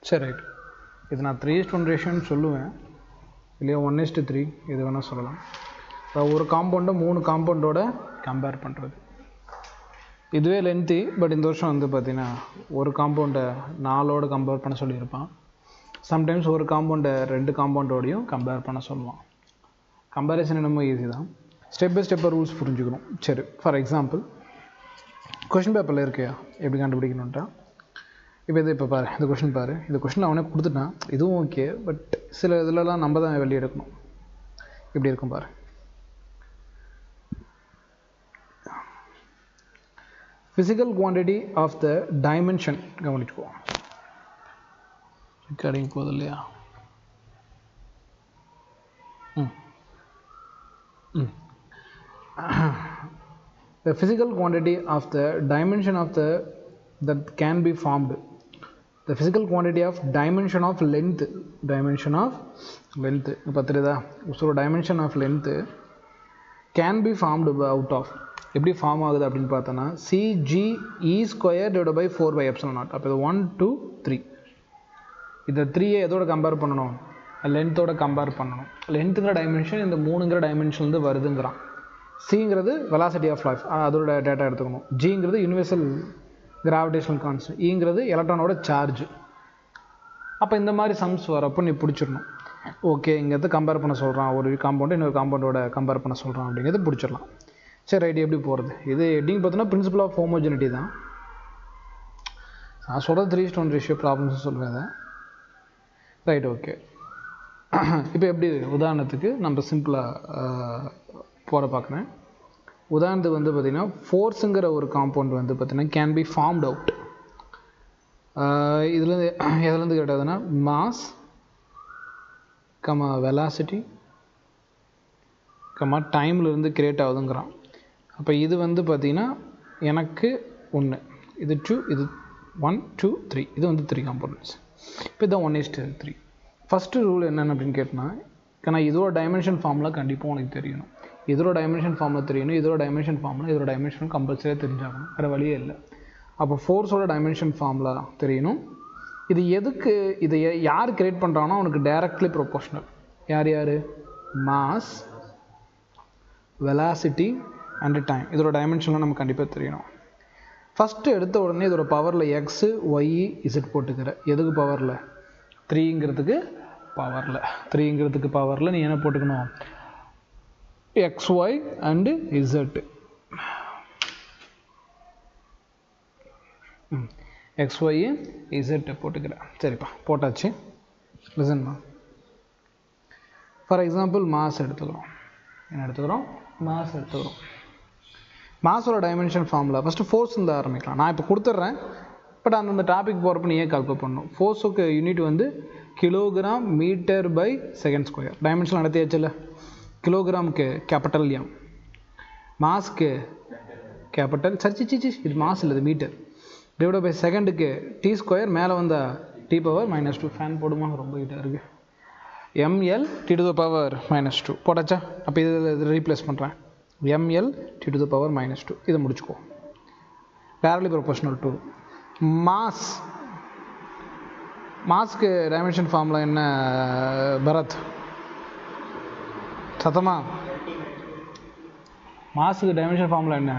சரி ரைட். இது நான் 3:1 ரேஷியோன்னு சொல்லுவேன், இல்லையா 1:3 இது வேணால் சொல்லலாம். ஒரு காம்பவுண்டை 3 காம்பவுண்டோட கம்பேர் பண்ணுறது. இதுவே லென்த்தி, பட் இந்த வருஷம் வந்து பார்த்திங்கன்னா ஒரு காம்பவுண்டை 4ஓட கம்பேர் பண்ண சொல்லியிருப்பான். சம்டைம்ஸ் ஒரு காம்பவுண்டை 2 காம்பவுண்டோடையும் கம்பேர் பண்ண சொல்லுவான். கம்பேரிசன் என்னமோ ஈஸி தான், ஸ்டெப் பை ஸ்டெப்பாக ரூல்ஸ் புரிஞ்சுக்கணும். சரி, ஃபார் எக்ஸாம்பிள் கொஷின் பேப்பரில் இருக்கையா எப்படி கண்டுபிடிக்கணுன்ட்டா, இப்போ பாரு, இந்த கொஷின் பாரு, இந்த கொஷின் அவனே கொடுத்துட்டான், இதுவும் ஓகே, பட் சில இதிலலாம் நம்ம தான் வெளியே எடுக்கணும். இப்படி இருக்கும் பாரு. Physical quantity of the dimension கவனிச்சுக்குவோம். ரெக்கார்டிங் போகுது இல்லையா? The physical quantity of the dimension of the that can be formed, the physical quantity of dimension of length பத்திரதா. So dimension of length can be formed out of, எப்படி form ஆகுது அப்படின்னு பார்த்தோன்னா CGE² / 4/ε0. அப்போ இது 1 2 3, இந்த 3ஐ எதோட கம்பேர் பண்ணணும், லென்த்தோட கம்பேர் பண்ணணும். லென்த்துங்கிற டைமென்ஷன் இந்த 3ங்கிற டைமென்ஷன்லேருந்து வருதுங்கிறான். சிங்கிறது வெலாசிட்டி ஆஃப் லைஃப், அதோட டேட்டா எடுத்துக்கணும். ஜிங்கிறது யூனிவர்சல் கிராவிடேஷனல் கான்ஸ்டன்ட், ஈங்கிறது எலக்ட்ரானோட சார்ஜ். அப்போ இந்த மாதிரி சம்ஸ் வரப்போ நீ பிடிச்சிடணும். ஓகே, இங்கேருந்து கம்பேர் பண்ண சொல்கிறான், ஒரு காம்பவுண்டு இன்னொரு காம்பவுண்டோட கம்பேர் பண்ண சொல்கிறான் அப்படிங்கிறது பிடிச்சிடலாம். சரி ரைட், எப்படி போகிறது? இது எப்படின்னு பார்த்தோன்னா பிரின்சிபல் ஆஃப் ஹோமோஜெனிட்டி தான். நான் சொல்கிறது 3:1 ரேஷியோ ப்ராப்ளம்ஸ் சொல்லுவேன் அதை. Right, okay. இப்போ எப்படி உதாரணத்துக்கு நம்ம சிம்பிளாக போட பார்க்குறேன். உதாரணத்துக்கு வந்து பார்த்திங்கன்னா ஃபோர்ஸுங்கிற ஒரு காம்பவுண்ட் வந்து பார்த்திங்கன்னா கேன் பி ஃபார்ம்ட் அவுட். இதுலேருந்து எதுலேருந்து கேட்டதுன்னா மாஸ் வெலாசிட்டி டைம்லேருந்து கிரியேட் ஆகுதுங்கிறான். அப்போ இது வந்து பார்த்திங்கன்னா எனக்கு 1, இது 2, இது 1 2 3, இது வந்து 3 காம்பவுண்ட்ஸ். இப்போ இதான் 1:3. ஃபஸ்ட்டு ரூல் என்னென்னு அப்படின்னு கேட்டால், ஏன்னா இதோட டைமென்ஷன் ஃபார்முலா கண்டிப்பாக உனக்கு தெரியணும். இதோட டைமென்ஷன் ஃபார்முலா தெரியணும், இதோட டைமென்ஷன் ஃபார்முலா, இதோட டைமென்ஷன் கம்பல்சரியாக தெரிஞ்சாகணும், வேறு வழியே இல்லை. அப்போ ஃபோர்ஸோட டைமென்ஷன் ஃபார்முலா தெரியணும். இது எதுக்கு, இதை யார் கிரியேட் பண்ணுறாங்கன்னா அவனுக்கு டைரக்ட்லி ப்ரொபோர்ஷனல். யார்? Mass, velocity and time. இதோட டைமென்ஷன்லாம் நமக்கு கண்டிப்பாக தெரியணும். ஃபஸ்ட்டு எடுத்த உடனே இதோட பவரில் எக்ஸு ஒய் இசட் போட்டுக்கிற. எதுக்கு பவரில்? 3ங்கிறதுக்கு பவரில் நீ என்ன போட்டுக்கணும்? XY and Z. XY Z போட்டுக்கிறேன். சரிப்பா, போட்டாச்சு. லிசன்மா, ஃபார் எக்ஸாம்பிள் மாஸ் எடுத்துக்கிறோம். என்ன எடுத்துக்கிறோம்? மாஸ் எடுத்துக்கிறோம். மாஸோட டைமென்ஷன் ஃபார்முலா ஃபஸ்ட்டு ஃபோர்ஸ் இருந்து ஆரம்பிக்கலாம். நான் இப்போ கொடுத்துட்றேன், பட் அந்தந்த டாபிக் போகிறப்ப நீயே கால்குலேட் பண்ணணும். ஃபோர்ஸுக்கு யூனிட் வந்து kilogram metre by second square. Dimension நடத்தியாச்சுல்ல. கிலோகிராமுக்கு கேபிட்டல் M, மாஸ்க்கு கேபிட்டல் இது மாஸ் இல்லை, இது மீட்டர், டிவைட் பை செகண்டுக்கு T², மேலே வந்தால் T⁻². ஃபேன் போடுமா, ரொம்ப ஹீட்டாக இருக்குது. ml T⁻². போட்டாச்சா? அப்போ இது ரீப்ளேஸ் பண்ணுறேன், ml T⁻². இதை முடிச்சுக்கோ. டைரக்ட்லி ப்ரொபோர்ஷனல் டு மாஸ்க்கு டைமென்ஷன் ஃபார்முலா என்ன பரத்? சத்தமா, மாஸுக்கு டைமென்ஷன் ஃபார்முலா என்ன?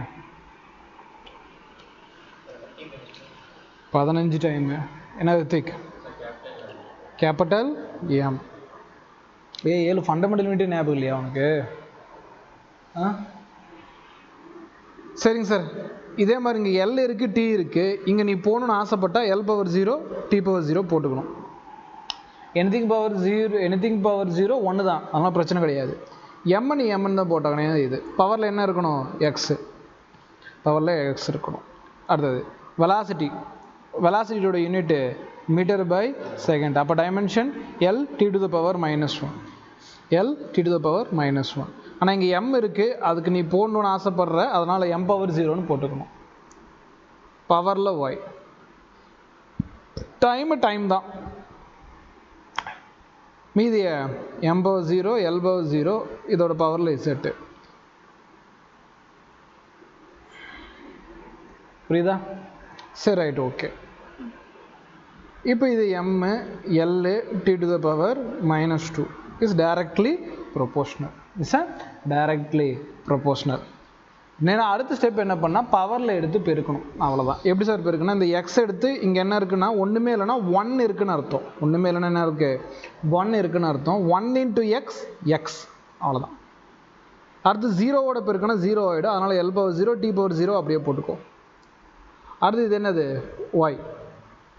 15 டைமு என்ன Hrithik? Capital M. 7 fundamental unit ஞாபகம் இல்லையா அவனுக்கு? சரிங்க சார். இதே மாதிரி இங்கே L இருக்குது, T இருக்குது. இங்கே நீ போகணுன்னு ஆசைப்பட்டால் L⁻0 T⁻0 போட்டுக்கணும். எனிதிங் பவர் 0 ஒன்று தான், அதனால் பிரச்சனை கிடையாது. எம்என் எம்என் தான் போட்டாங்க. இது பவரில் என்ன இருக்கணும்? எக்ஸு. பவரில் எக்ஸ் இருக்கணும். அடுத்தது வெலாசிட்டியோட யூனிட்டு மீட்டர் பை செகண்ட். அப்போ dimension L T⁻⁻1. L T⁻⁻1. ஆனால் இங்கே M இருக்குது, அதுக்கு நீ போடணுன்னு ஆசைப்படுற, அதனால் M⁻0ன்னு போட்டுக்கணும். பவரில் Y. டைம் தான். மீதிய M⁻0 L⁻0 இதோட பவரில் Z. புரியுதா? சரி ரைட், ஓகே. இப்போ இது m l t to the power minus 2 is directly proportional. Is a directly proportional. நேராக அடுத்த ஸ்டெப் என்ன பண்ணால் பவரில் எடுத்து பெருக்கணும், அவ்வளோதான். எப்படி சார் பெருக்கணும்? இந்த எக்ஸ் எடுத்து இங்கே என்ன இருக்குன்னா ஒன்றுமே இல்லைன்னா 1 இருக்குன்னு அர்த்தம். ஒன்றுமே இல்லைன்னா என்ன இருக்குது? 1 இருக்குன்னு அர்த்தம். 1 into x எக்ஸ், அவ்வளோதான். அடுத்து ஜீரோவோட பெருக்கனா 0 ஆகிடும், அதனால் l power 0 t power 0 அப்படியே போட்டுக்கோ. அடுத்து இது என்னது? y.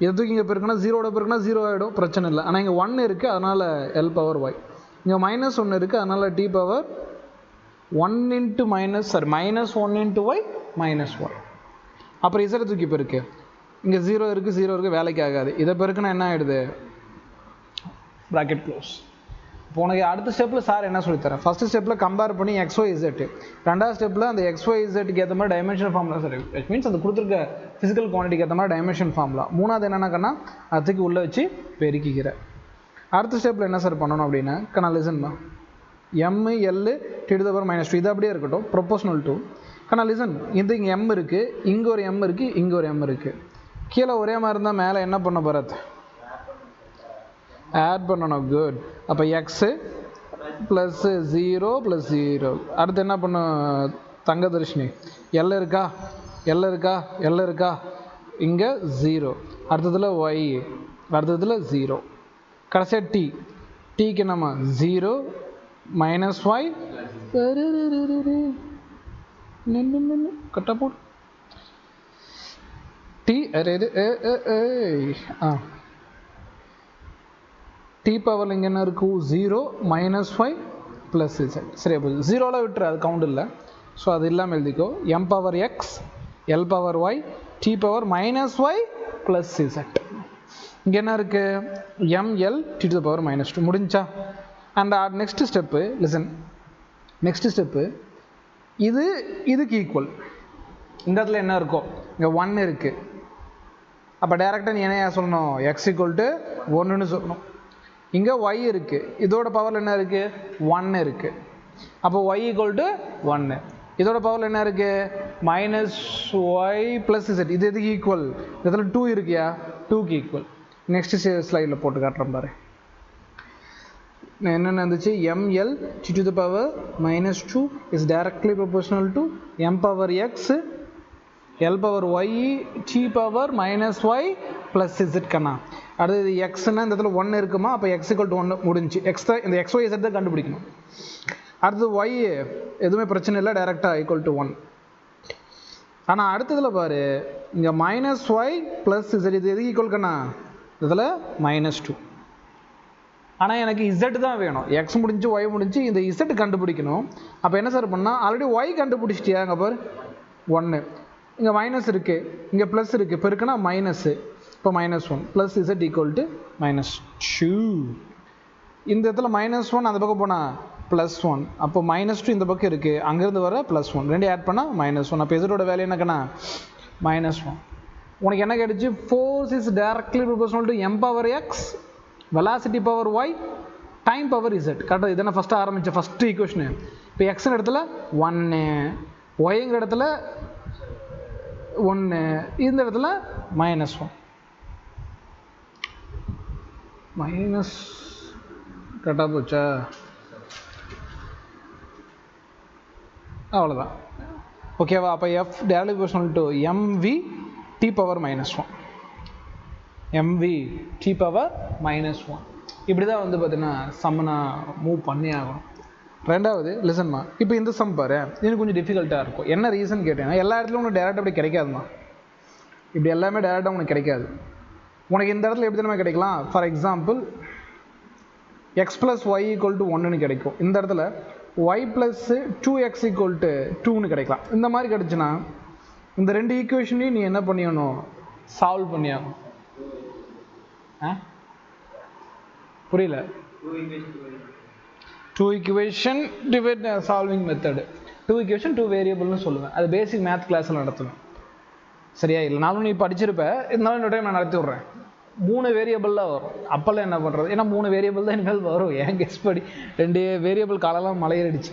இதை தூக்கி இங்கே பெருக்கனா 0ஓட பெருக்கனா 0 ஆகிடும், பிரச்சனை இல்லை. ஆனால் இங்கே 1 இருக்குது, அதனால் l power y. இங்கே -1 இருக்குது, அதனால் t power 1 into minus 1 into y minus 1. அப்புறம் இசை தூக்கி பெருக்கு, இங்கே 0 இருக்குது, வேலைக்கு ஆகாது. இதை பெருக்குன்னா என்ன ஆகிடுது? Bracket close. இப்போ உனக்கு அடுத்த ஸ்டெப்பில் சார் என்ன சொல்லித்தரேன்? ஃபஸ்ட்டு ஸ்டெப்பில் கம்பேர் பண்ணி XYZ, ரெண்டாவது ஸ்டெப்பில் அந்த XYZக்கு ஏற்ற மாதிரி dimension formula sir, it means அந்த கொடுத்துருக்க ஃபிசிக்கல் குவான்டிட்டிக்கு ஏற்ற மாதிரி டைமென்ஷன் ஃபார்முலா. மூணாவது என்னன்னாக்கன்னா அதுக்கு உள்ளே வச்சு பெருக்கிக்கிற. அடுத்த ஸ்டெப்பில் என்ன சார் பண்ணணும் அப்படின்னா, கண்ணா லிசன்மா, m l t to the power minus 2 இது அப்படியே இருக்கட்டும், ப்ரொபோஷனல் டு. கண்ணா லிசன், இது இங்கே m இருக்குது, இங்கே ஒரு m இருக்குது, இங்கே ஒரு m இருக்குது. கீழே ஒரே மாதிரி இருந்தால் மேலே என்ன பண்ண போகிறது? ஆட் பண்ணணும். குட். அப்போ எக்ஸு ப்ளஸ் 0 + 0. அடுத்து என்ன பண்ணும் தங்கதர்ஷினி? எல் இருக்கா, இங்கே 0, அடுத்ததில் ஒய், அடுத்ததில் 0, கடைசியாக டி. டீக்கு என்னம்மா? 0 minus y கட்ட போடு t t பவரில் இங்கே என்ன இருக்கும்? 0 minus y plus z. சரியா போகுது. 0ல விட்டுரு, அது கவுண்ட் இல்லை. ஸோ அது இல்லாமல் எழுதிக்கோ. m power x, l power y, t power minus y plus z. இங்கே என்ன இருக்குது? ml t to the power minus 2. முடிஞ்சா? And next step listen, next step இதுக்கு ஈக்குவல். இந்த இடத்துல என்ன இருக்கும்? இங்கே 1 இருக்குது. அப்போ டேரெக்டாக நீ என்ன சொல்லணும்? x = 1ன்னு சொல்லணும். இங்கே y இருக்குது, இதோட பவரில் என்ன இருக்குது? 1 இருக்குது. அப்போ y = 1. இதோட பவரில் என்ன இருக்குது? -y + z. இது எதுக்கு ஈக்குவல்? இதில் 2 இருக்கியா? 2க்கு ஈக்குவல். நெக்ஸ்ட் ஸ்லைடில் போட்டு காட்டுறேன் பாரு. என்னென்ன இருந்துச்சு? ml t to the power minus 2 is directly proportional to m power x, l power y, t power minus y plus z. கண்ணா அடுத்து எக்ஸ்னா இந்த இடத்துல 1 இருக்குமா? அப்போ x = 1 முடிஞ்சு. எக்ஸ் தான் இந்த XYZ தான் கண்டுபிடிக்கணும். அடுத்து y எதுவுமே பிரச்சனை இல்லை, டேரெக்டாக = 1. ஆனால் அடுத்ததில் பாரு, இங்கே -y plus z. இது எது ஈக்குவல் கண்ணா? இதில் -2. ஆனால் எனக்கு z தான் வேணும். x முடிஞ்சு y முடிஞ்சு, இந்த z கண்டுபிடிக்கணும். அப்போ என்ன சார் பண்ணால், ஆல்ரெடி y கண்டுபிடிச்சிட்டியா? அங்கே பாரு 1, இங்கே மைனஸ் இருக்குது, இங்கே ப்ளஸ் இருக்குது, பெருக்குன்னா மைனஸு. இப்போ -1 ப்ளஸ் z = -2. இந்த இடத்துல -1 அந்த பக்கம் போனால் +1, அப்போ -2 இந்த பக்கம் இருக்குது, அங்கேருந்து வர +1, ரெண்டு ஆட் பண்ணால் -1. அப்போ இதோட வேல்யூ என்னக்கண்ணா? -1. உனக்கு என்ன கிடைச்சி? Force is directly proportional to m power x, velocity power y, time power z. கரெக்டாக இதை நான் ஃபஸ்ட்டு ஆரம்பித்தேன், ஃபஸ்ட்டு ஈக்குவேஷனு. இப்போ எக்ஸுங்கிற இடத்துல 1, ஒய்ங்கிற இடத்துல 1, இந்த இடத்துல -1. மைனஸ் கரெக்டாக போச்சா? அவ்வளோதான். ஓகேவா? அப்போ f directly proportional to mv t power -1, mv t power -1. இப்படி தான் வந்து பார்த்தீங்கன்னா சம் நான் மூவ் பண்ணி ஆகணும். ரெண்டாவது லிசன்மா, இப்போ இந்த சம் பாரு, இது கொஞ்சம் டிஃபிகல்ட்டாக இருக்கும். என்ன ரீசன் கேட்டேன்னா, எல்லா இடத்துலையும் உனக்கு டேரெக்டாக அப்படி கிடைக்காதுமா. இப்படி எல்லாமே டேரெக்டாக உனக்கு கிடைக்காது. உனக்கு இந்த இடத்துல எப்படி தானே கிடைக்கலாம்? ஃபார் எக்ஸாம்பிள் x + y = 1ன்னு கிடைக்கும். இந்த இடத்துல y + 2x = 2ன்னு கிடைக்கலாம். இந்த மாதிரி கிடைச்சுன்னா இந்த ரெண்டு ஈக்குவேஷனையும் நீ என்ன பண்ணிடணும்? சால்வ் பண்ணியாகணும். புரியல? 2 equation divide solving method. 2 equation 2 வேரியபிள்னு சொல்லுவேன். அது பேசிக் மேத் கிளாஸில் நடத்துவேன். சரியா? இல்லை நானும் நீ படிச்சிருப்ப, இருந்தாலும் இன்னொரு டைம் நான் நடத்தி விட்றேன். 3 வேரியபிள் தான் வரும். அப்போல்லாம் என்ன பண்ணுறது? ஏன்னா 3 வேரியபிள் தான் இனிமேல் வரும். ஏன் கெஸ் படி 2 வேரியபிள் காலெல்லாம் மலையடிச்சு.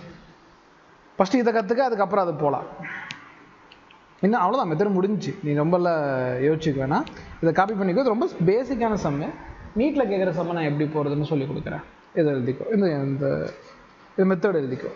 ஃபஸ்ட்டு இதை கற்றுக்க, அதுக்கப்புறம் அது போகலாம். இன்னும் அவ்வளோதான், மெத்தட் முடிஞ்சிச்சு. நீ ரொம்பலாம் யோசிச்சுக்க வேணாம், இதை காப்பி பண்ணிக்கோ. இது ரொம்ப பேசிக்கான சம்மு. நீட்டில் கேட்குற சம்மை நான் எப்படி போகிறதுன்னு சொல்லி கொடுக்குறேன். இதை எழுதிக்கோ, இந்த மெத்தட் எழுதிக்கோ.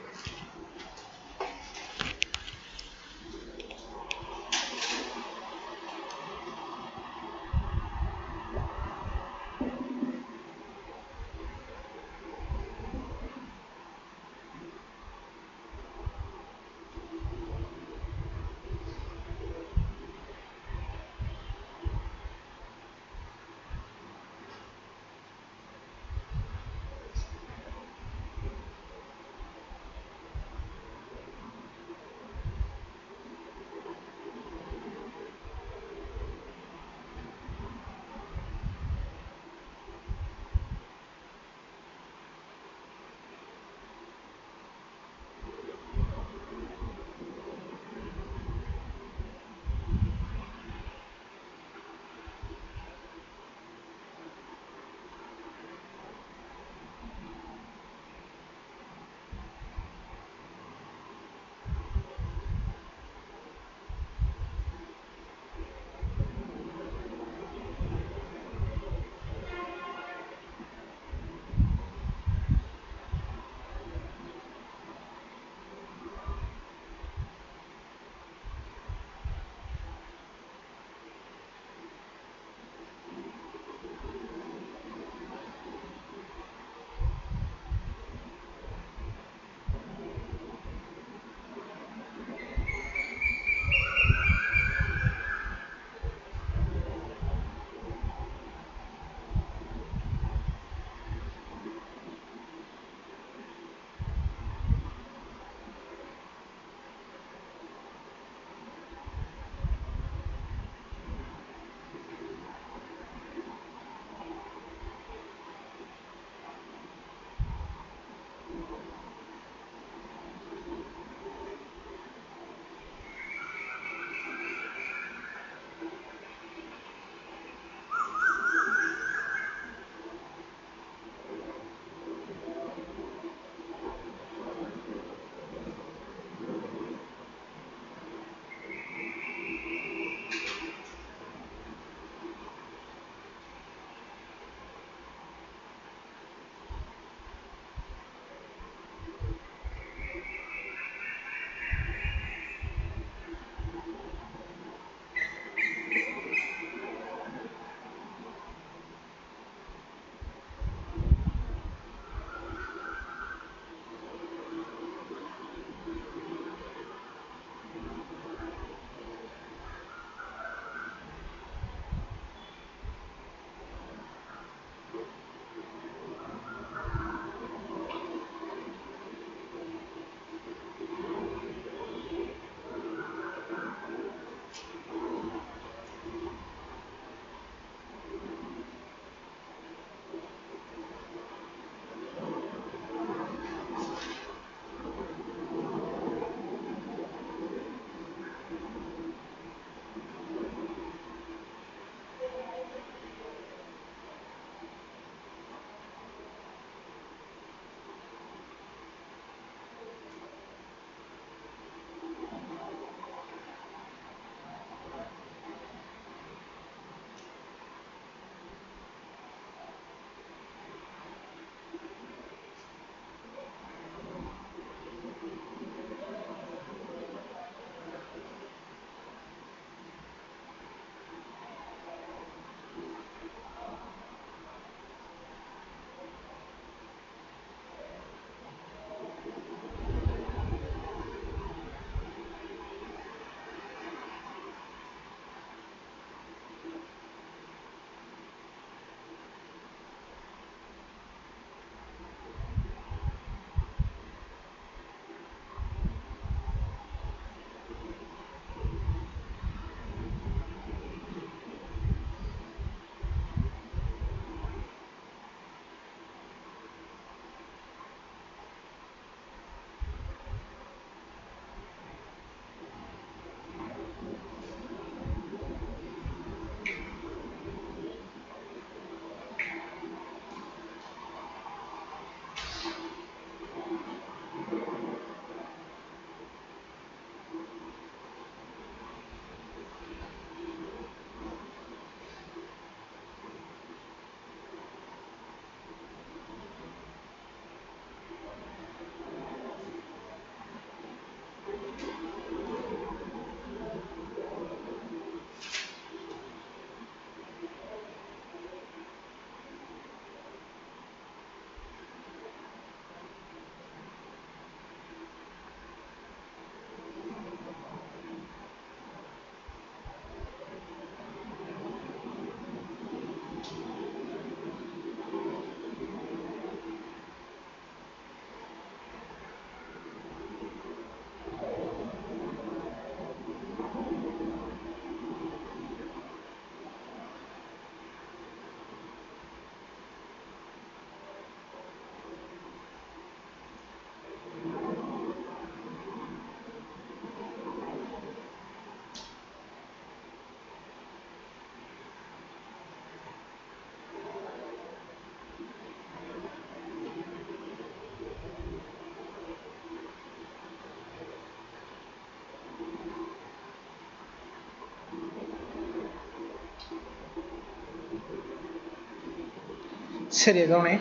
சரியா கவனி.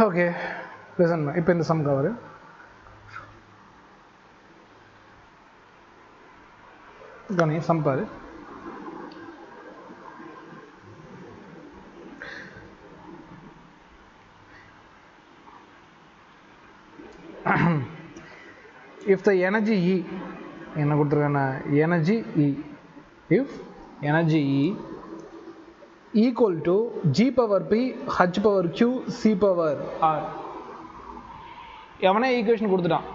Okay listen. இப்போ இந்த சம் கவர். கவனி சம் பாரு. if the energy E, என்ன கொடுத்துருக்கான energy E, if energy E equal to G power P H power Q C power R. அவனே ஈக்குவேஷன் கொடுத்துட்டான்.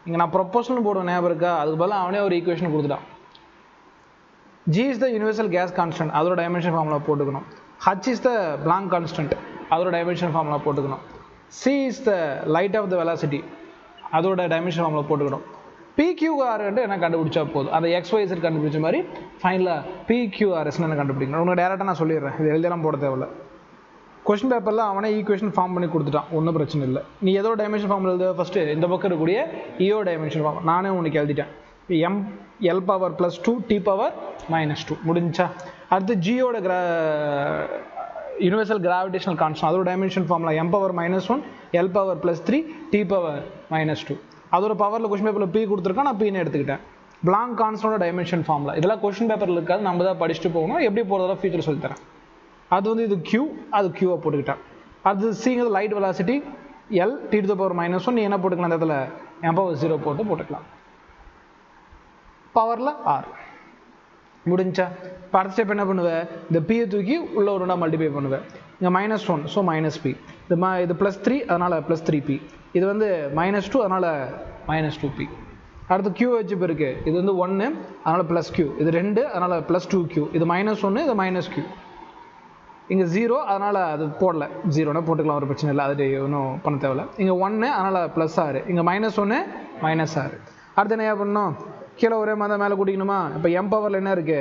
இங்கே நான் ப்ரொபோஷனல் போடுவேன் ஞாபகம் இருக்கா, அதுக்கு பதிலாக அவனே ஒரு ஈக்குவேஷன் கொடுத்துட்டான். G is the universal gas constant, அதோட டைமென்ஷன் ஃபார்முலா போட்டுக்கணும். H is the Planck constant, அதோட டைமென்ஷன் ஃபார்முலா போட்டுக்கணும். C is the light of the velocity, அதோட டைமென்ஷன் ஃபார்முலா போட்டுக்கணும். PQR என்ன கண்டுபிடிச்சா போதும். அந்த XYZ கண்டுபிடிச்ச மாதிரி ஃபைனலாக PQRS என்ன கண்டுபிடிக்கணும். உங்களுக்கு டேரெக்டாக நான் சொல்லிடுறேன், இது எழுதியெல்லாம் போட தேவையில்ல. கொஸ்டின் பேப்பரில் அவனே ஈக்குவேஷன் ஃபார்ம் பண்ணி கொடுத்துட்டான், ஒன்றும் பிரச்சனை இல்லை. நீ ஏதோ டைமென்ஷன் ஃபார்ம் எழுத ஃபஸ்ட்டு இந்த பக்கம் இருக்கக்கூடிய EO டைமென்ஷன் ஃபார்ம் நானே உனக்கு எழுதிட்டேன். ML பவர் +2 T பவர் -2 முடிஞ்சா. அடுத்து ஜியோட யூனிவர்சல் கிராவிடேஷனல் கான்ஸ்டன்ட், அதோட dimension formula M power -1 L power +3 T power -2. அதோட பவரில் கொஸ்டின் பேப்பரில் P கொடுத்துருக்கேன், நான் Pன்னு எடுத்துக்கிட்டேன். பிளாங்க் கான்ஸ்டன்டோட டைமென்ஷன் ஃபார்முலா இதெல்லாம் கொஸ்டின் பேப்பரில் இருக்காது, நம்ம தான் படிச்சுட்டு போகணும். எப்படி போகிறதெல்லாம் ஃபியூச்சர் சொல்லித்தரேன். அது இது Q, அது Qவை போட்டுக்கிட்டேன். அது Cங்கிறது light velocity, L T to the power -1. நீ என்ன போட்டுக்கலாம் அந்த இடத்துல M பவர் 0 போட்டுக்கலாம். பவரில் R முடிஞ்சா. இப்போ அடுத்த ஸ்டெப் என்ன பண்ணுவேன், இந்த Pயை தூக்கி உள்ள ஒரு ரெண்டாக மல்டிப்ளை பண்ணுவேன். இங்கே -1 ஸோ -P, இது +3 அதனால் +3P, இது -2 அதனால் -2P. அடுத்து Q வச்சு இப்போ இருக்குது, இது 1 அதனால் +Q, இது 2 அதனால் +2Q, இது -1 இது -Q. இங்கே 0 அதனால் அது போடல, 0னா போட்டுக்கலாம், ஒரு பிரச்சனை இல்லை, அது ஒன்றும் பண்ண தேவையில்லை. இங்கே 1 அதனால் +6, இங்கே -1 -6. அடுத்து என்ன பண்ணணும், கீழே ஒரே மாதிரி மேலே கூட்டிக்கணுமா. இப்போ M பவரில் என்ன இருக்குது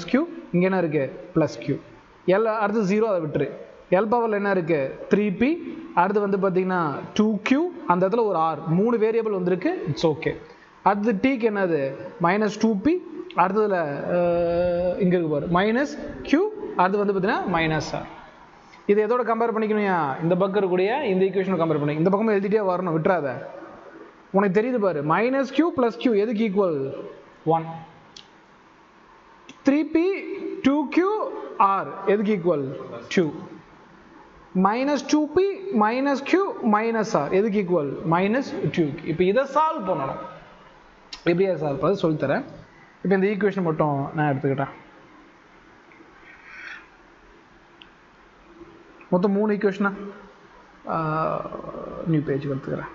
-Q, இங்கே என்ன இருக்குது +Q. L அடுத்து 0 அதை விட்டுரு. L பவரில் என்ன இருக்குது 3P, அடுத்து பார்த்தீங்கன்னா 2Q, அந்த இடத்துல ஒரு R, 3 வேரியபிள் வந்திருக்கு, இட்ஸ் ஓகே. அடுத்து Tக்கு என்னது -2P, அடுத்ததில் இங்கே இருக்கு பாரு -Q, அடுத்து பார்த்தீங்கன்னா -R. இது எதோட கம்பேர் பண்ணிக்கணும்யா, இந்த பக்கம் இருக்கக்கூடிய இந்த ஈக்குவேஷனை கம்பேர் பண்ணி இந்த பக்கமும் எழுதிட்டே வரணும், விட்டுறாத. உனக்கு தெரியுது பாரு, -Q +Q எதுக்கு ஈக்குவல் 1, 3P 2Q R எதுக்கு ஈக்குவல் 2, -2P -Q -R எதுக்கு ஈக்குவல் -2. இப்போ இதை சால்வ் பண்ணணும். எப்படியா சால்வ் பண்ணது சொல்லித்தரேன். இப்போ இந்த ஈக்குவேஷன் மட்டும் நான் எடுத்துக்கிட்டேன். மொத்தம் 3 ஈக்குவேஷனா, நியூ பேஜுக்கு எடுத்துக்கிறேன்.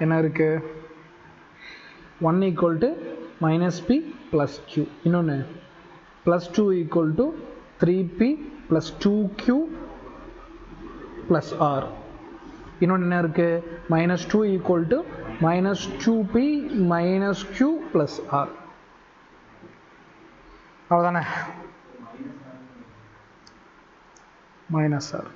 என்ன இருக்குது, 1 = -P + Q, இன்னொன்று +2 = 3P + 2Q + R, இன்னொன்று என்ன இருக்குது -2 = -2P - Q + R. அவ்வளோதானே, -R.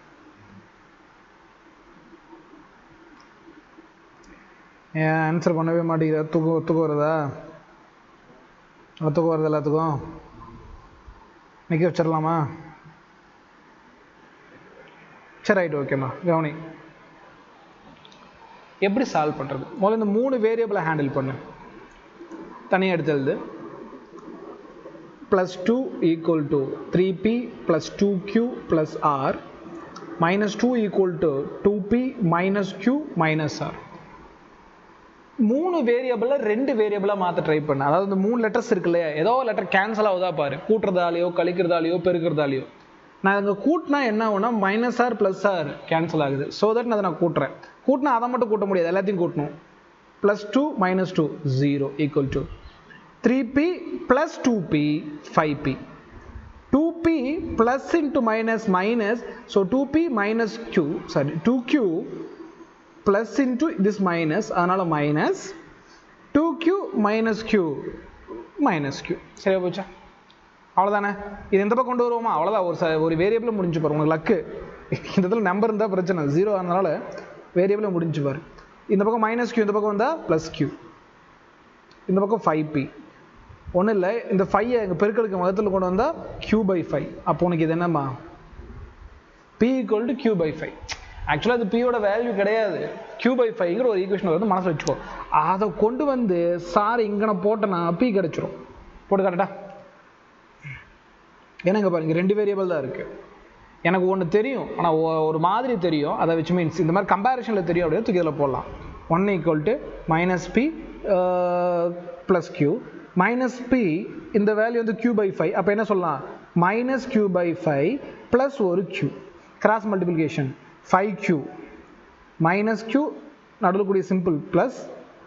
ஏன் ஆன்சர் பண்ணவே மாட்டேங்குது, ஒத்துக்கு வருதா, ஒத்துக்கு வருது எல்லாத்துக்கும். நிற்க வச்சிடலாமா, சரி ரைட் ஓகேம்மா. கவனி எப்படி சால்வ் பண்ணுறது. முதல்ல இந்த 3 வேரியபிளை ஹேண்டில் பண்ணு, தனியாக எடுத்து எழுது. +2 = 3P + 2Q + R, -2 = 2P - Q - R. 3 வேரியபிளில் 2 வேரியபிளாக மாற்ற ட்ரை பண்ண. அதாவது இந்த 3 லெட்டர்ஸ் இருக்கு இல்லையா, ஏதோ லெட்டர் கேன்சல் ஆகுதா பாரு, கூட்டுறதாலேயோ கழிக்கிறதாலேயோ பெருக்கிறதாலேயோ. நான் இங்கே கூட்டினா என்ன ஆகுனா -R +R கேன்சல் ஆகுது. ஸோ தட் அதை நான் கூட்டுறேன். கூட்டினா அதை மட்டும் கூட்ட முடியாது, எல்லாத்தையும் கூட்டணும். +2 - 2 0 = 3P + 2P 5P. 2P plus into minus, so 2P - Q, sorry 2Q plus into this minus, அதனால minus 2Q - Q -Q. சரியா போச்சா, அவ்வளோதானே. இது எந்த பக்கம் கொண்டு வருவோமா, அவ்வளோதான். ஒரு வேரியபிள் முடிஞ்சு பாரு, உங்களுக்கு லக்கு. இந்த இடத்துல நம்பர் இருந்தால் பிரச்சனை, 0 அதனால வேரியபிளை முடிஞ்சு பாரு. இந்த பக்கம் -Q, இந்த பக்கம் வந்தால் +Q. இந்த பக்கம் 5p. ஒன்றும் இல்லை, இந்த 5 எங்கள் பெருக்கலுக்கு மதத்தில் கொண்டு வந்தால் q/5. அப்போ உனக்கு இது என்னம்மா? p = q/5. ஆக்சுவலாக அது பியோட வேல்யூ கிடையாது, q/5ங்கிற ஒரு ஈக்குவேஷன் வந்து மனசில் வச்சுக்கோ. அதை கொண்டு வந்து சார் இங்கே நான் போட்டேன்னா p கிடச்சிரும். போட்டு காட்டட்டா? ஏன்னா இங்கே பாருங்க 2 வேரியபிள் தான் இருக்குது. எனக்கு ஒன்று தெரியும், ஆனால் ஒரு மாதிரி தெரியும், அதை வச்சு மீன்ஸ் இந்த மாதிரி கம்பேரிஷனில் தெரியும் அப்படியே தூக்கி இதில் போடலாம். 1 = -p + q -p இந்த வேல்யூ வந்து q/5. அப்போ என்ன சொல்லலாம்? -q/5 ப்ளஸ் ஒரு q, cross multiplication 5q -q நடுவில் கூடிய சிம்பிள் ப்ளஸ்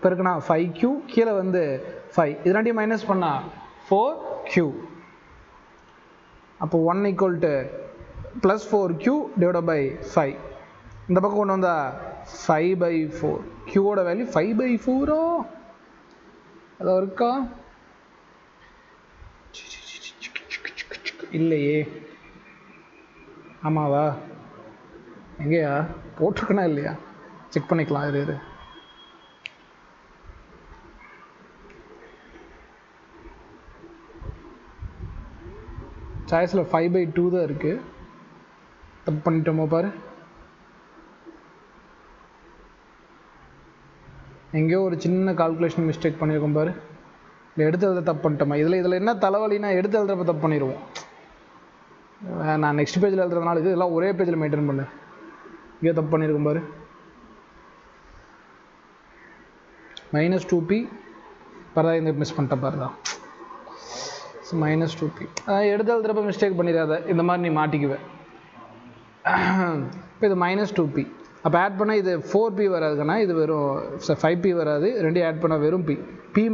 பெருக்குனா 5q, கீழே வந்து 5, இது ரெண்டையும் மைனஸ் பண்ணால் 4q. அப்போ 1 = +4q / 5. இந்த பக்கம் கொண்டு வந்தா 5/4. q ஓட வேல்யூ 5/4. அதான் இருக்கா? இல்லையே. ஆமாவா? எங்கேயா போட்டிருக்கனா இல்லையா? செக் பண்ணிக்கலாம். இது சாய்ஸில் 5/2 தான் இருக்குது. தப்பு பண்ணிட்டோமோ பாரு. எங்கேயோ ஒரு சின்ன கால்குலேஷன் மிஸ்டேக் பண்ணியிருக்கோம் பாரு. இல்லை எடுத்து எழுத தப்பு பண்ணிட்டோமா? இதில் என்ன தலைவலினா எடுத்து எழுதுறப்ப தப்பு பண்ணிடுவோம். நான் நெக்ஸ்ட் பேஜில் எழுதுறதுனால இதெல்லாம் ஒரே பேஜில் மெயின்டைன் பண்ணு. இங்கே தப்பு பண்ணியிருக்கோம் பாரு. -2p பரவா இந்த மிஸ் பண்ணிட்டேன் பாரு தான். -2p எடுத்து எழுதுறப்ப மிஸ்டேக் பண்ணிடாத, இந்த மாதிரி நீ மாட்டிக்குவேன். இப்போ இது -2p. அப்போ ஆட் பண்ணால் இது 4p வராதுன்னா இது வெறும் 5p வராது. ரெண்டையும் ஆட் பண்ணால் வெறும் p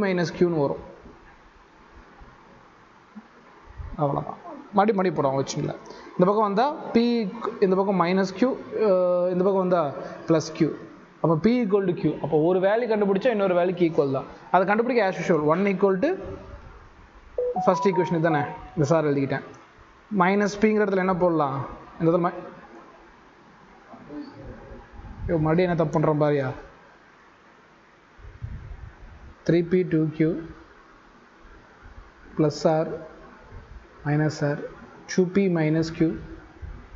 -qன்னு வரும். அவ்வளோதான். மடி போடும் வச்சுங்கள. இந்த பக்கம் வந்தால் p, இந்த பக்கம் -q, இந்த பக்கம் வந்தால் +q. அப்போ p = q. அப்போ ஒரு வேல்யூ கண்டுபிடிச்சா இன்னொரு வேல்யூக்கு ஈக்குவல் தான். அதை கண்டுபிடிக்க ஆஸ் யூஷுவல் 1 ஃபர்ஸ்ட் ஈக்குவேஷன் தானே, இந்த சார் எழுதிக்கிட்டேன். -pங்கிற இடத்துல என்ன போடலாம்? இந்த இடத்துல மறுபடியும் என்ன தப்பு பண்ணுறோம் பாரியா? 3p 2q +r -r 2p -q.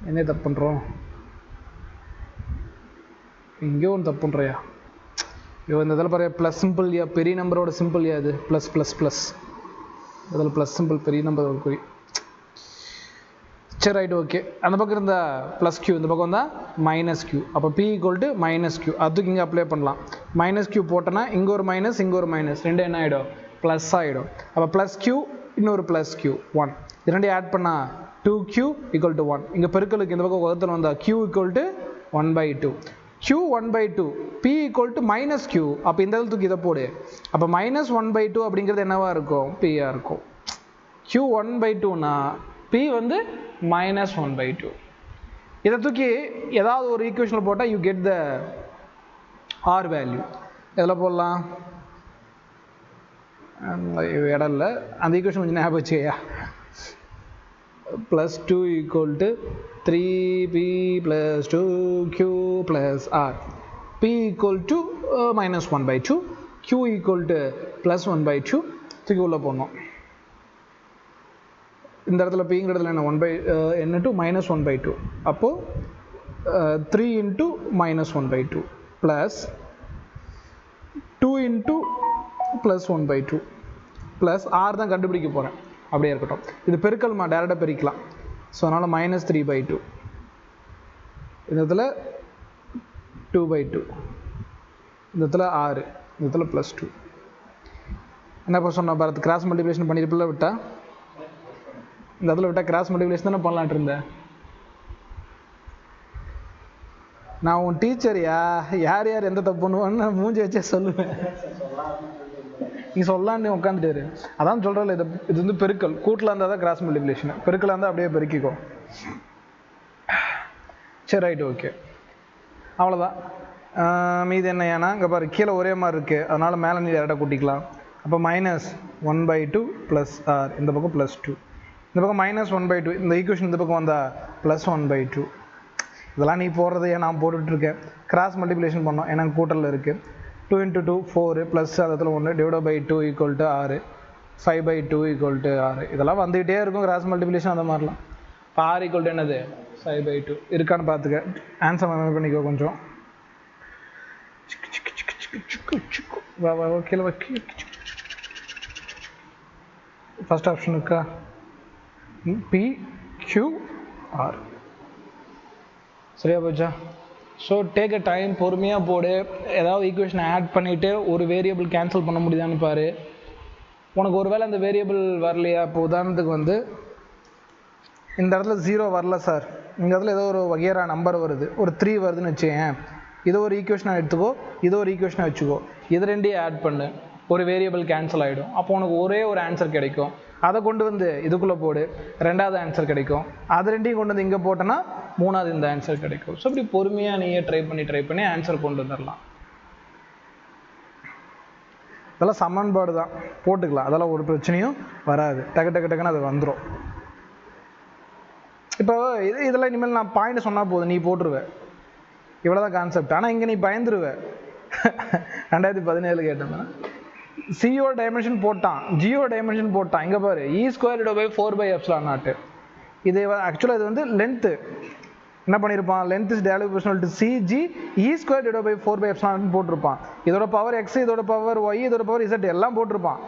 என்ன தப்பு பண்ணுறோம்? எங்கேயோ ஒன்று தப்பு பண்ணுறியா? இந்த இதில் பாரு ப்ளஸ் சிம்பிள் யா, பெரிய நம்பரோட சிம்பிள் யா, இது +++. அதில் ப்ளஸ் சிம்பிள் பெரிய நம்பர் குறி. சரி ரைட் ஓகே. அந்த பக்கம் இருந்தால் +q, இந்த பக்கம் வந்தால் -q. அப்போ p = -q. அதுக்கு இங்கே அப்ளை பண்ணலாம். -q போட்டோன்னா இங்கே ஒரு மைனஸ், இங்கே ஒரு மைனஸ், ரெண்டு என்ன ஆகிடும்? ப்ளஸ் ஆகிடும். அப்போ +q இன்னொரு +q 1. இது ரெண்டையும் ஆட் பண்ணால் 2q = 1. இங்கே பெருக்கலுக்கு இந்த பக்கம் வகுத்தில் வந்தால் q = 1/2. q 1/2, p = -q. அப்போ இந்த இடத்துக்கு இதை போடு. அப்போ -1/2 அப்படிங்கிறது என்னவா இருக்கும்? p ஆ இருக்கும். q 1/2னா p வந்து -1/2. இதை தூக்கி ஏதாவது ஒரு ஈக்குவேஷனில் போட்டால் you get the r value. எதில் போடலாம்? இடம் இல்லை, அந்த ஈக்குவேஷன் கொஞ்சம் ஞாபகம் வச்சுக்கையா. +2 = 3p + 2q + r. p = -1/2, q = +1/2. தூக்கி உள்ள போடணும். இந்த இடத்துல pங்கிற இடத்துல என்ன -1/2. அப்போது 3 × -1/2 ப்ளஸ் 2 × +1/2 ப்ளஸ் r தான் கண்டுபிடிக்க போகிறேன். அப்படியே இருக்கட்டும். இது பெருக்கல்மா, டேரெக்டாக பெருக்கலாம். ஸோ அதனால் -3/2. இந்த இடத்துல 2/2, இந்த இடத்துல 6, இந்த இடத்துல +2. என்ன இப்போ சொன்ன பாரத்? கிராஸ் மல்டிப்ளிகேஷன் பண்ணியிருப்பில்ல விட்டா? இந்த இடத்துல விட்டால் கிராஸ் மல்டிப்ளிகேஷன் தானே பண்ணலான்ட்டு இருந்தேன். நான் உன் டீச்சர்யா, யார் யார் எந்த தப்பு பண்ணுவான்னு நான் மூஞ்சி வச்சே சொல்லுவேன். நீ சொல்லான்னு உட்காந்துட்டாரு. அதான் சொல்கிறல, இது வந்து பெருக்கல். கூட்டில் இருந்தால் தான் கிராஸ் மல்டிப்ளிகேஷன், பெருக்கலாக இருந்தால் அப்படியே பெருக்கிக்கோ. சரி ரைட்டு ஓகே, அவ்வளோதான். மீது என்ன ஏன்னா இங்கே பாரு கீழே ஒரே மாதிரி இருக்குது, அதனால் மேலே நீ டேரெக்டாக கூட்டிக்கலாம். அப்போ -1/2 + r, இந்த பக்கம் +2, இந்த பக்கம் -1/2. இந்த ஈக்குவேஷன் இந்த பக்கம் வந்தால் +1/2. இதெல்லாம் நீ போடுறது, ஏன் நான் போட்டுட்ருக்கேன். கிராஸ் மல்டிப்ளிகேஷன் பண்ணோம், ஏன்னா கூட்டலில் இருக்குது. 2 into 2 4 ப்ளஸ் அதில் 1 divide by 2 equal to 6 5 by 2 equal to 6 இதெல்லாம் வந்துகிட்டே இருக்கும் கிராஸ் மல்டிப்ளிகேஷன் அந்த மாதிரிலாம். இப்போ 6 ஈக்குவல் டு என்னது 5 by 2 இருக்கான்னு பார்த்துக்க. ஆன்சர் மெமரி பண்ணிக்கோ கொஞ்சம். கீழே ஃபர்ஸ்ட் ஆப்ஷன் இருக்கா PQR சரியா போச்சா? ஸோ டேக் அ டைம், பொறுமையாக போடு. ஏதாவது ஈக்குவேஷனை ஆட் பண்ணிவிட்டு ஒரு வேரியபிள் கேன்சல் பண்ண முடியுதான்னு பாரு. உனக்கு ஒரு வேளை அந்த வேரியபிள் வரலையா? இப்போ உதாரணத்துக்கு வந்து இந்த இடத்துல 0 வரல சார், இந்த இடத்துல ஏதோ ஒரு வகையரா நம்பர் வருது, ஒரு 3 வருதுன்னு வச்சுக்கேன். இதை ஒரு ஈக்குவேஷனாக எடுத்துக்கோ, இதை ஒரு ஈக்குவேஷனாக வச்சுக்கோ, இது ரெண்டையும் ஆட் பண்ணு, ஒரு வேரியபிள் கேன்சல் ஆகிடும். அப்போ உனக்கு ஒரே ஒரு ஆன்சர் கிடைக்கும். அதை கொண்டு வந்து இதுக்குள்ளே போடு, ரெண்டாவது ஆன்சர் கிடைக்கும். அது ரெண்டையும் கொண்டு வந்து இங்கே போட்டோன்னா மூணாவது இந்த ஆன்சர் கிடைக்கும். ஸோ இப்படி பொறுமையாக நீயே ட்ரை பண்ணி ஆன்சர் கொண்டு வந்துடலாம். இதெல்லாம் சமன்பாடு தான், போட்டுக்கலாம், அதெல்லாம் ஒரு பிரச்சனையும் வராது. டக்குன்னு அது வந்துடும். இப்போ இதெல்லாம் இனிமேல் நான் பாயிண்ட் சொன்னால் போதும், நீ போட்டுருவேன். இவ்வளோதான் கான்செப்ட். ஆனால் இங்கே நீ பயந்துருவேன். 2017 கேட்டோம்னா சிஓ டைமென்ஷன் போட்டான், ஜியோ டைமென்ஷன் போட்டான். இங்கே பாரு E² / 4/ε0. இது ஆக்சுவலாக இது வந்து லென்த்து என்ன பண்ணியிருப்பான், லென்த் இஸ் டேலி ப்ரொபோர்ஷனல் டு CG E² / 4/ε0 போட்டிருப்பான். இதோட பவர் X, இதோட பவர் Y, இதோட பவர் Z எல்லாம் போட்டிருப்பான்.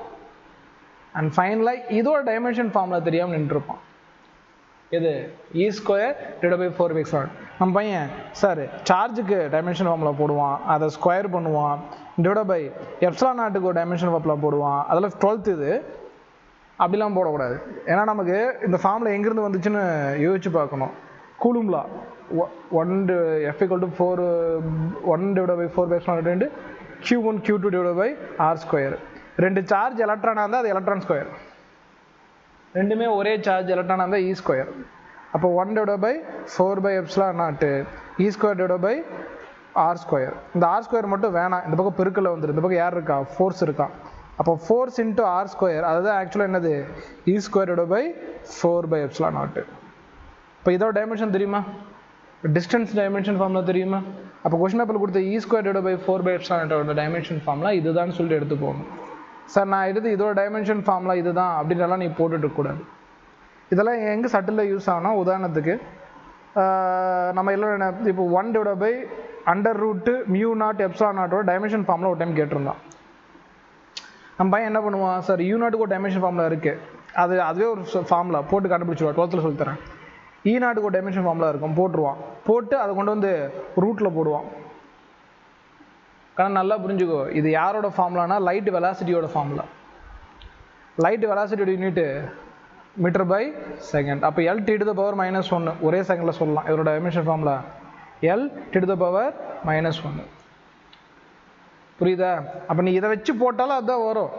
அண்ட் ஃபைனலாக இதோட டைமென்ஷன் ஃபார்முலா தெரியாமல் நின்றுருப்பான். இது E² / 4/ε0. நம்ம பையன் சார் சார்ஜுக்கு டைமென்ஷன் ஃபார்முலா போடுவான், அதை ஸ்கொயர் பண்ணுவான், டிவைட் பை ε0க்கு ஒரு டைமென்ஷன் ஃபார்முலா போடுவான். அதில் 12th இது அப்படிலாம் போடக்கூடாது. ஏன்னா நமக்கு இந்த ஃபார்முலா எங்கேருந்து வந்துச்சுன்னு யோசிச்சு பார்க்கணும். கூலும் லா 1 F = 4 1 / 4/ε0 Q1 Q2 / R². ரெண்டு சார்ஜ் எலக்ட்ரானாக இருந்தால் அது எலக்ட்ரான் ஸ்கொயர், ரெண்டுமே ஒரே சார்ஜ் எலக்ட்ரானாக இருந்தால் E². அப்போ 1 / 4/ε0 E² / R². இந்த R² மட்டும் வேணாம், இந்த பக்கம் பெருக்கல வந்துடும். இந்த பக்கம் யார் இருக்கா, ஃபோர்ஸ் இருக்கா. அப்போ ஃபோர்ஸ் இன்ட்டு R², அதுதான் ஆக்சுவலாக என்னது E² / 4/ε0. இப்போ இதோட டைமென்ஷன் தெரியுமா, டிஸ்டன்ஸ் டைமென்ஷன் ஃபார்முலா தெரியுமா? அப்போ கொஸ்டின் பேப்பரில் கொடுத்த E² / 4/ε0 டைமென்ஷன் ஃபார்முலா இதுதான் சொல்லிட்டு எடுத்து போகணும். சார் நான் எடுத்து இதோட டைமென்ஷன் ஃபார்முலா இதுதான் அப்படின்றலாம் நீ போட்டுட்டுக்கூடாது. இதெல்லாம் எங்கே சட்டிலில் யூஸ் ஆகுனா, உதாரணத்துக்கு நம்ம எல்லாம் இப்போ 1 / √μ0ε0 டைமென்ஷன் ஃபார்முலா ஒரு டைம் கேட்டிருந்தான். நம்ம பையன் என்ன பண்ணுவான், சார் U0க்கு ஒரு டைமென்ஷன் ஃபார்முலா இருக்குது, அதுவே ஒரு ஃபார்முலா போட்டு கண்டுபிடிச்சிடுவா. 12th சொல்லித்தரேன். E0க்கு ஒரு டைமென்ஷன் ஃபார்முலா இருக்கும், போட்டுருவான். போட்டு அதை கொண்டு வந்து ரூட்டில் போடுவான். ஆனால் நல்லா புரிஞ்சுக்கோ, இது யாரோட ஃபார்முலானா லைட் வெலாசிட்டியோட ஃபார்முலா. லைட் வெலாசிட்டியோட யூனிட்டு மீட்டர்/செகண்ட். அப்போ L(t⁻⁻1) ஒரே செகண்டில் சொல்லலாம். இதோட டைமென்ஷன் ஃபார்முலா L(t⁻⁻1). புரியுதா? அப்போ நீ இதை வச்சு போட்டாலும் அதுதான் வரும்.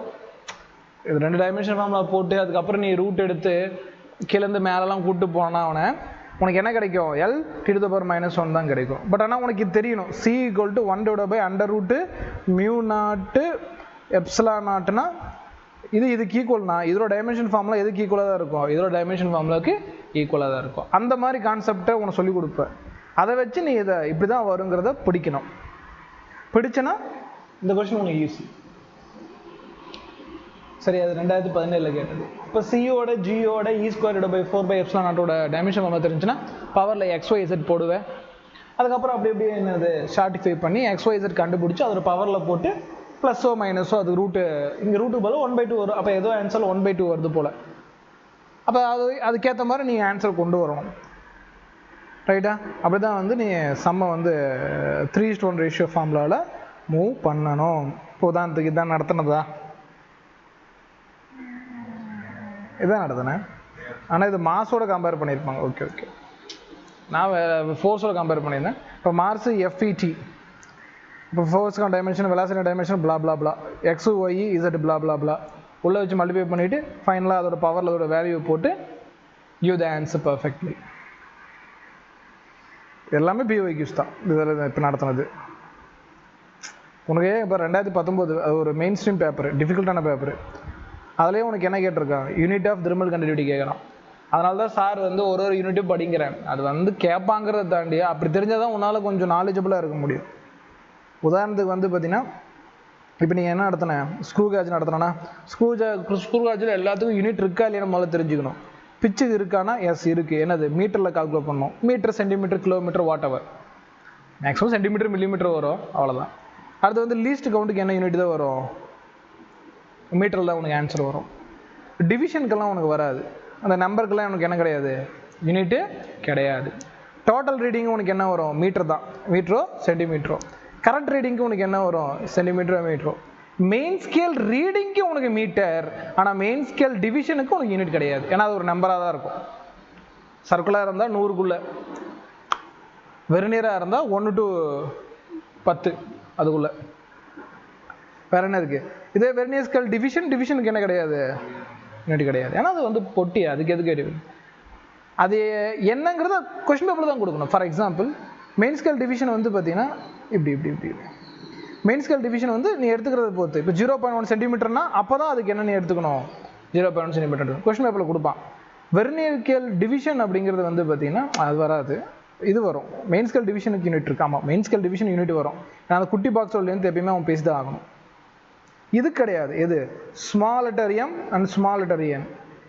இது 2 டைமென்ஷன் ஃபார்முலா போட்டு அதுக்கப்புறம் நீ ரூட் எடுத்து கீழேருந்து மேலெலாம் கூப்பிட்டு போனா உனக்கு என்ன கிடைக்கும், L(t⁻⁻1) தான் கிடைக்கும். பட் ஆனால் உனக்கு தெரியணும் C = 1 √μ0ε0னா இதுக்கு ஈக்குவல்னா இதோட டைமென்ஷன் ஃபார்முலா எதுக்கு ஈக்குவலாக தான் இருக்கும், இதோட டைமென்ஷன் ஃபார்முலாவுக்கு ஈக்குவலாக தான் இருக்கும். அந்த மாதிரி கான்செப்டை உனக்கு சொல்லிக் கொடுப்பேன். அதை வச்சு நீ இதை இப்படி தான் வருங்கிறத பிடிக்கணும். பிடிச்சனா இந்த கொஸ்டின் உனக்கு ஈஸி. சரி, அது 2017 கேட்டது. இப்போ சியோட ஜியோட E² / 4/ε0 டைமென்ஷன் ஃபார்முலா தெரிஞ்சுன்னா பவரில் XYZ போடுவேன். அதுக்கப்புறம் அப்படி என்னது ஷார்ட்டிஃபை பண்ணி XYZ கண்டுபிடிச்சி அதோட பவரில் போட்டு ப்ளஸ்ஸோ மைனஸோ அது ரூட்டு, இங்கே ரூட்டு போல 1/2 வரும். அப்போ ஏதோ ஆன்சர் 1/2 வருது போல். அப்போ அதுக்கேற்ற மாதிரி நீ ஆன்சர் கொண்டு வரணும். ரைட்டா? அப்படி தான் வந்து நீ சம்மை வந்து 3:1 ரேஷியோ ஃபார்முலாவில் மூவ் பண்ணணும். இப்போ உதாரணத்துக்கு இதான் நடத்தினதா, இதான் நடத்தினேன். ஆனால் இது மாஸோட கம்பேர் பண்ணியிருப்பாங்க. ஓகே நான் ஃபோர்ஸோட கம்பேர் பண்ணியிருந்தேன். இப்போ மார்ஸ் FET, இப்போ ஃபோர்ஸுக்கான டைமென்ஷன், வெலாசிட்டி டைமென்ஷன், பிளா பிளா பிளா, X Y Z பிளா பிளா பிளா உள்ளே வச்சு மல்டிப்ளை பண்ணிவிட்டு ஃபைனலாக அதோட பவரில் அதோட வேல்யூ போட்டு give the answer perfectly. எல்லாமே PYQs தான் இதில் இப்போ நடத்தினது. உனக்கு இப்போ 2019 அது ஒரு மெயின் ஸ்ட்ரீம் பேப்பர், டிஃபிகல்ட்டான பேப்பர். அதுலேயே உனக்கு என்ன கேட்டிருக்கான், யூனிட் ஆஃப் தெர்மல் கண்டக்டிவிட்டி கேட்குறான். அதனால தான் சார் வந்து ஒரு யூனிட்டும் படிக்கிறேன். அது வந்து கேட்பாங்கிறத தாண்டி அப்படி தெரிஞ்சால் தான் உன்னால் கொஞ்சம் நாலேஜபிளாக இருக்க முடியும். உதாரணத்துக்கு வந்து பார்த்தீங்கன்னா இப்போ நீங்கள் என்ன நடத்தின ஸ்க்ரூ கேஜ் நடத்தினா ஸ்க்ரூ கேஜில் எல்லாத்துக்கும் யூனிட் இருக்கா இல்லையா முதல்ல தெரிஞ்சுக்கணும். பிச்சுக்கு இருக்கானா எஸ் இருக்குது. என்னது மீட்டரில் கால்குலேட் பண்ணணும். Metre, centimetre, kilometre, whatever. Maximum centimetre, millimetre வரும், அவ்வளோதான். அடுத்து வந்து லீஸ்ட் கவுண்ட்டுக்கு என்ன யூனிட் தான் வரும், மீட்டரில் தான் உனக்கு ஆன்சர் வரும். டிவிஷனுக்கெல்லாம் உனக்கு வராது. அந்த நம்பருக்கெல்லாம் உனக்கு என்ன கிடையாது, யூனிட்டு கிடையாது. டோட்டல் ரீடிங் உனக்கு என்ன வரும், மீட்டர் தான், மீட்டரோ சென்டிமீட்டரோ. கரெக்ட் ரீடிங்க்கு உனக்கு என்ன வரும், சென்டிமீட்டரோ மீட்டரோ. மெயின் ஸ்கேல் ரீடிங்க்கு உனக்கு மீட்டர், ஆனால் மெயின் ஸ்கேல் டிவிஷனுக்கு உனக்கு யூனிட் கிடையாது. ஏன்னா அது ஒரு நம்பராக தான் இருக்கும். சர்க்குலராக இருந்தால் 100க்குள்ளே, வெர்னியராக இருந்தால் 1 to 10 அதுக்குள்ளே. வேறு என்ன இருக்குது, இதே வெர்னியர் ஸ்கேல் டிவிஷனுக்கு என்ன கிடையாது, யூனிட் கிடையாது. ஏன்னா அது வந்து பொட்டி, அதுக்கு எதுக்கு அது என்னங்கிறத கொஸ்டின் பேப்பரில் தான் கொடுக்கணும். For example main scale division வந்து பார்த்தீங்கன்னா இப்படி மெயின் ஸ்கேல் டிவிஷன் வந்து நீ எடுத்துக்கிறத பொறுத்து. இப்போ 0.1 சென்டிமீட்டர்னா அப்போ தான் அதுக்கு என்ன நீ எடுத்துக்கணும், 0.1 சென்டிமீட்டர் கொஸ்டின் பேப்பரில் கொடுப்பான். வெர்னியர் ஸ்கேல் டிவிஷன் அப்படிங்கிறது வந்து பார்த்தீங்கன்னா அது வராது, இது வரும். மெயின் ஸ்கேல் டிவிஷனுக்கு யூனிட் இருக்கு. ஆமாம், மெயின் ஸ்கேல் டிவிஷன் யூனிட் வரும். நான் அந்த குட்டி பாக்ஸ்லேருந்து எப்பயுமே அவன் பேசி தான் ஆகணும். இது கிடையாது. எது small letter M and small letter N.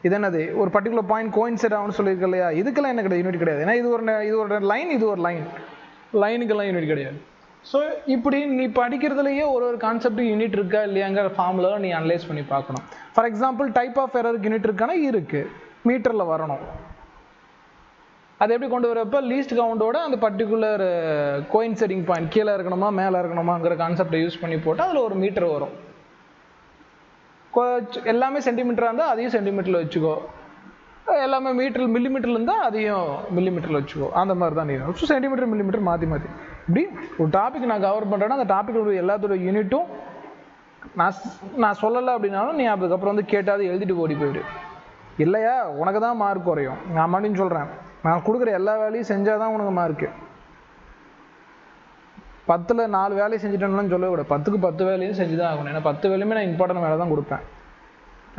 இது என்னது, ஒரு பர்டிகுலர் பாயிண்ட் கோயின்சைட் ஆகும்னு சொல்லியிருக்க இல்லையா, இதுக்கெல்லாம் என்ன கிடையாது, யூனிட் கிடையாது. ஏன்னா இது ஒரு லைன், இது ஒரு லைனுக்கெல்லாம் யூனிட் கிடையாது. ஸோ இப்படி நீ படிக்கிறதுலையே ஒரு கான்செப்ட் யூனிட் இருக்கா இல்லையாங்கிற ஃபார்முலா நீ அனலைஸ் பண்ணி பார்க்கணும். ஃபார் எக்ஸாம்பிள் டைப் ஆஃப் எரருக்கு யூனிட் இருக்கானா இருக்குது, மீட்டரில் வரணும். அது எப்படி கொண்டு வரப்போ லீஸ்ட் கவுண்டோட அந்த பர்டிகுலர் கோயின்சைடிங் பாயிண்ட் கீழே இருக்கணுமா மேலே இருக்கணுமாங்கிற கான்செப்டை யூஸ் பண்ணி போட்டால் அதில் ஒரு மீட்டர் வரும். எல்லாமே சென்டிமீட்டராக இருந்தால் அதையும் சென்டிமீட்டரில் வச்சுக்கோ, எல்லாமே மில்லிமீட்டரில் இருந்தால் அதையும் மில்லிமீட்டரில் வச்சுக்கோ. அந்த மாதிரி தான் நீ சென்டிமீட்டர் மில்லிமீட்டர் மாற்றி இப்படி ஒரு டாபிக் நான் கவர் பண்ணுறேன்னா அந்த டாப்பிக்கோட எல்லாத்தோட யூனிட்டும் நான் சொல்லலை அப்படின்னாலும் நீ அதுக்கப்புறம் வந்து கேட்டாது எழுதிட்டு ஓடி போயிடு. இல்லையா உனக்கு தான் மார்க் குறையும். நான் மறுபடியும் சொல்கிறேன், நான் கொடுக்குற எல்லா வேலையும் செஞ்சால் தான் உனக்கு மார்க்கு. 10ல் 4 வேலையை செஞ்சுட்டேன்னு சொல்லக்கூடாது, 10க்கு 10 வேலையும் செஞ்சு தான் ஆகணும். ஏன்னா 10 வேலையுமே நான் இம்பார்ட்டன்ட் வேலை தான் கொடுப்பேன்.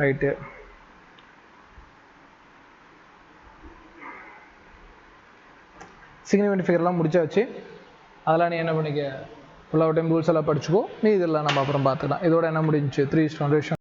ரைட்டு, சிக்னிஃபிகன்ட் ஃபிகர்லாம் முடிச்சாச்சு. அதெல்லாம் நீ என்ன பண்ணிக்க, ஃபுல்லாக டைம் ரூல்ஸ் எல்லாம் படிச்சுக்கோ. நீ இதெல்லாம் நம்ம அப்புறம் பார்த்துக்கலாம். இதோட என்ன முடிஞ்சிச்சு, 3:1